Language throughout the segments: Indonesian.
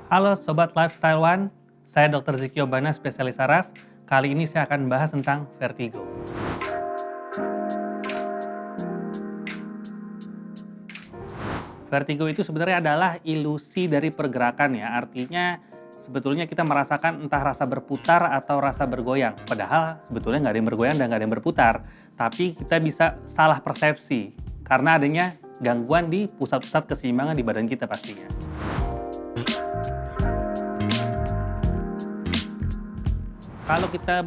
Halo Sobat Lifestyle One, saya Dr. Zikio Bana, spesialis saraf. Kali ini saya akan membahas tentang vertigo. Vertigo itu sebenarnya adalah ilusi dari pergerakan ya, artinya sebetulnya kita merasakan entah rasa berputar atau rasa bergoyang. Padahal sebetulnya nggak ada yang bergoyang dan nggak ada yang berputar, tapi kita bisa salah persepsi karena adanya gangguan di pusat-pusat keseimbangan di badan kita pastinya. Kalau kita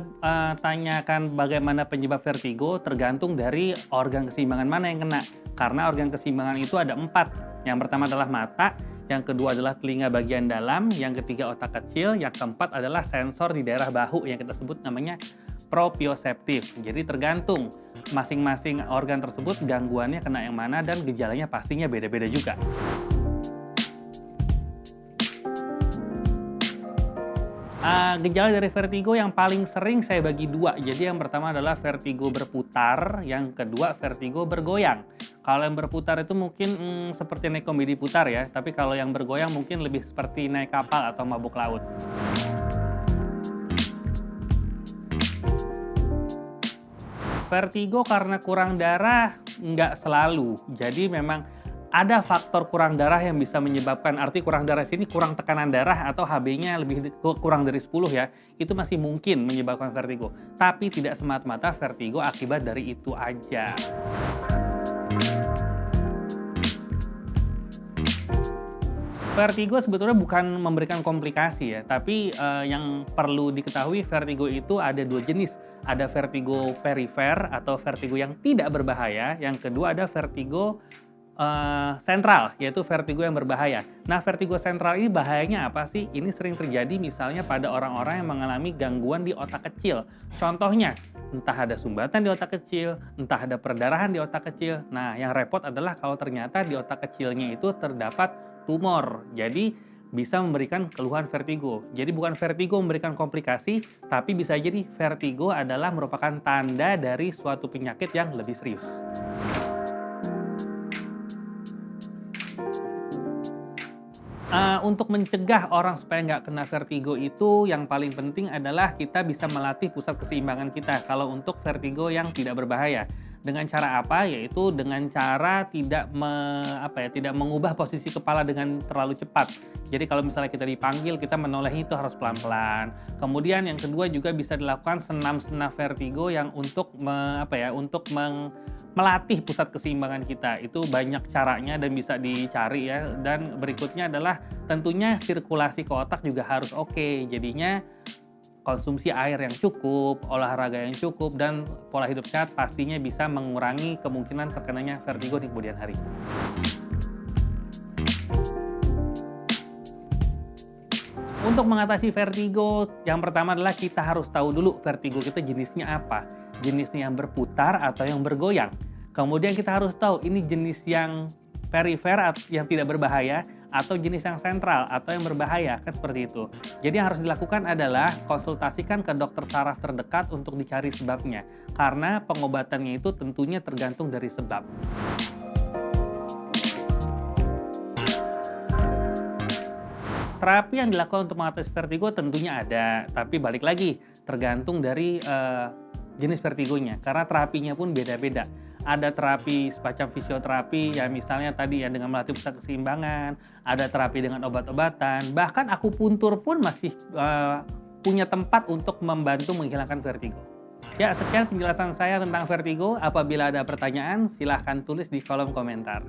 tanyakan bagaimana penyebab vertigo, tergantung dari organ keseimbangan mana yang kena. Karena organ keseimbangan itu ada 4. Yang pertama adalah mata, yang kedua adalah telinga bagian dalam, yang ketiga otak kecil, yang keempat adalah sensor di daerah bahu yang kita sebut namanya proprioseptif. Jadi tergantung masing-masing organ tersebut gangguannya kena yang mana dan gejalanya pastinya beda-beda juga. Gejala dari vertigo yang paling sering saya bagi 2. Jadi yang pertama adalah vertigo berputar, yang kedua vertigo bergoyang. Kalau yang berputar itu mungkin seperti naik komedi putar ya, tapi kalau yang bergoyang mungkin lebih seperti naik kapal atau mabuk laut. Vertigo karena kurang darah nggak selalu. Jadi memang ada faktor kurang darah yang bisa menyebabkan, arti kurang darah sini kurang tekanan darah atau HB-nya kurang dari 10 ya, itu masih mungkin menyebabkan vertigo. Tapi tidak semata-mata vertigo akibat dari itu aja. Vertigo sebetulnya bukan memberikan komplikasi ya, tapi yang perlu diketahui vertigo itu ada 2 jenis. Ada vertigo perifer atau vertigo yang tidak berbahaya, yang kedua ada vertigo sentral, yaitu vertigo yang berbahaya. Nah, vertigo sentral ini bahayanya apa sih? Ini sering terjadi misalnya pada orang-orang yang mengalami gangguan di otak kecil. Contohnya, entah ada sumbatan di otak kecil, entah ada perdarahan di otak kecil. Nah, yang repot adalah kalau ternyata di otak kecilnya itu terdapat tumor. Jadi, bisa memberikan keluhan vertigo. Jadi bukan vertigo memberikan komplikasi, tapi bisa jadi vertigo adalah merupakan tanda dari suatu penyakit yang lebih serius. Untuk mencegah orang supaya nggak kena vertigo itu yang paling penting adalah kita bisa melatih pusat keseimbangan kita kalau untuk vertigo yang tidak berbahaya. Dengan cara apa? Yaitu dengan cara tidak mengubah posisi kepala dengan terlalu cepat. Jadi kalau misalnya kita dipanggil, kita menoleh itu harus pelan-pelan. Kemudian yang kedua juga bisa dilakukan senam-senam vertigo yang untuk melatih pusat keseimbangan kita. Itu banyak caranya dan bisa dicari ya. Dan berikutnya adalah tentunya sirkulasi ke otak juga harus oke. Jadinya konsumsi air yang cukup, olahraga yang cukup, dan pola hidup sehat pastinya bisa mengurangi kemungkinan terkenanya vertigo di kemudian hari. Untuk mengatasi vertigo, yang pertama adalah kita harus tahu dulu vertigo kita jenisnya apa. Jenisnya yang berputar atau yang bergoyang. Kemudian kita harus tahu ini jenis yang perifer yang tidak berbahaya atau jenis yang sentral atau yang berbahaya, kan seperti itu. Jadi yang harus dilakukan adalah konsultasikan ke dokter saraf terdekat untuk dicari sebabnya. Karena pengobatannya itu tentunya tergantung dari sebab. Terapi yang dilakukan untuk mengatasi vertigo tentunya ada, tapi balik lagi tergantung dari jenis vertigonya, karena terapinya pun beda-beda. Ada terapi semacam fisioterapi ya misalnya tadi ya dengan melatih pusat keseimbangan, ada terapi dengan obat-obatan, bahkan akupuntur pun masih punya tempat untuk membantu menghilangkan vertigo. Ya, sekian penjelasan saya tentang vertigo. Apabila ada pertanyaan, silahkan tulis di kolom komentar.